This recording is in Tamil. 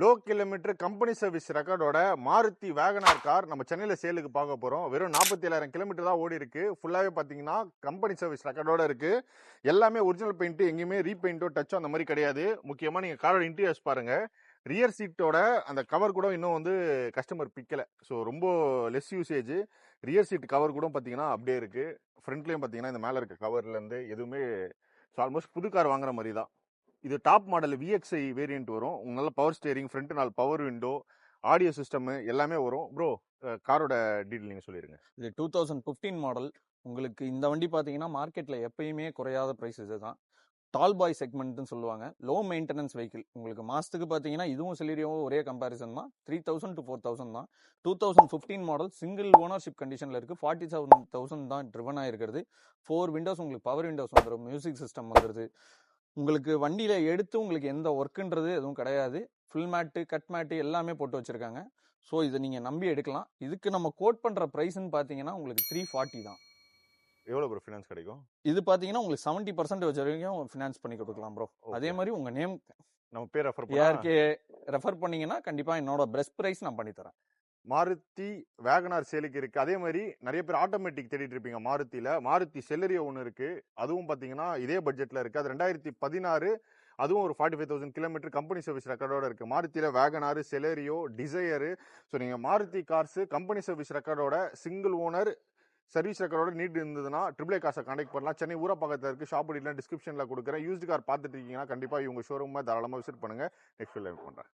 லோ கிலோமீட்டர் கம்பெனி சர்வீஸ் ரெக்கார்டோட மாருதி வேகனார் கார் நம்ம சென்னையில் சேலுக்கு பார்க்க போகிறோம். வெறும் 47,000 கிலோமீட்டர் தான் ஓடி இருக்கு. ஃபுல்லாகவே பார்த்தீங்கன்னா கம்பெனி சர்வீஸ் ரெக்கார்டோட இருக்கு. எல்லாமே ஒரிஜினல் பெயிண்ட், எங்கேயுமே ரீபெயிண்டோ டச்சோ அந்த மாதிரி கிடையாது. முக்கியமாக நீங்கள் காரோட இன்டீரியர்ஸ் பாருங்க. ரியர் சீட்டோட அந்த கவர் கூட இன்னும் வந்து கஸ்டமர் பிக்கலை. ஸோ ரொம்ப less usage. Rear seat cover கூட பார்த்தீங்கன்னா அப்படியே இருக்கு. ஃப்ரண்ட்லேயும் பார்த்தீங்கன்னா இந்த மேலே இருக்க கவர்லேருந்து எதுவுமே ஆல்மோஸ்ட் புது கார் வாங்குற மாதிரி தான். இது டாப் மாடல் VXI வேரியன்ட் வரும். நல்ல பவர் ஸ்டேரிங், ஃப்ரண்ட் நாள் பவர் விண்டோ, ஆடியோ சிஸ்டம் எல்லாமே வரும். ப்ரோ காரோட டீட்டெயில் நீங்கள் சொல்லிடுங்க. இது 2015 மாடல். உங்களுக்கு இந்த வண்டி பார்த்தீங்கன்னா மார்க்கெட்டில் எப்பயுமே குறையாத ப்ரைஸ் இதுதான். டால் பாய் செக்மெண்ட்னு சொல்லுவாங்க. Low maintenance vehicle. உங்களுக்கு மாதத்துக்கு பார்த்தீங்கன்னா இதுவும் செலரியோவும் ஒரே கம்பேரிசன் தான். 3,000 to 4,000 தான். 2015 மாடல் சிங்கிள் ஓனர்ஷிப் கண்டிஷனில் இருக்குது. 47,000 தான் ட்ரிவன் ஆகிருக்கிறது. 4 விண்டோஸ் உங்களுக்கு பவர் விண்டோஸ் வந்துடும். மியூசிக் சிஸ்டம் வந்துடுது. உங்களுக்கு வண்டியில் எடுத்து உங்களுக்கு எந்த ஒர்க்குன்றது எதுவும் கிடையாது. ஃபுல் மேட்டு, கட் மேட்டு எல்லாமே போட்டு வச்சுருக்காங்க. ஸோ இதை நீங்கள் நம்பி எடுக்கலாம். இதுக்கு நம்ம கோட் பண்ணுற ப்ரைஸ்ன்னு பார்த்தீங்கன்னா உங்களுக்கு 340 தான். எவ்வளோ ப்ரோ ஃபினான்ஸ் கிடைக்கும்? இது பார்த்தீங்கன்னா உங்களுக்கு 70% வச்ச வரைக்கும் ஃபினான்ஸ் பண்ணி கொடுக்கலாம் ப்ரோ. அதே மாதிரி உங்கள் நேம் நம்ம பேர் ரெஃபர் பண்ணீங்கன்னா கண்டிப்பாக என்னோட பெஸ்ட் ப்ரைஸ் நான் பண்ணித்தரேன். மாருதி வேகனார் சேலுக்கு இருக்கு. அதே மாதிரி நிறைய பேர் ஆட்டோமேட்டிக் தேடிட்டு இருப்பீங்க. மாருதி செல்லரியோ ஒன்று இருக்கு. அதுவும் பார்த்தீங்கன்னா இதே பட்ஜெட்ல இருக்கு. அது 2016. அதுவும் ஒரு 45,000 கிலோமீட்டர் கம்பெனி சர்வீஸ் ரெக்கார்டோட இருக்கு. மாருதியில வேகனார், செலரியோ, டிசையரு. ஸோ நீங்க மாருதி கார்ஸ் கம்பெனி சர்வீஸ் ரெக்கார்டோட சிங்கிள் ஓனர் சர்வீஸ் ரெக்கார்டோட நீட் இருந்ததுன்னா AAA காசை கான்டாக்ட் பண்ணலாம். சென்னை ஊரா பக்கத்தில் இருக்கு. ஷாப் டீட்டெயில் டிஸ்கிரிப்ஷனில் கொடுக்குறேன். யூஸ்டு கார் பார்த்துட்டு இருக்கீங்கன்னா கண்டிப்பாக இவங்க ஷோரூமை தாராளமாக விசிட் பண்ணுங்க. நெக்ஸ்ட் வீடியோல பண்றேன்.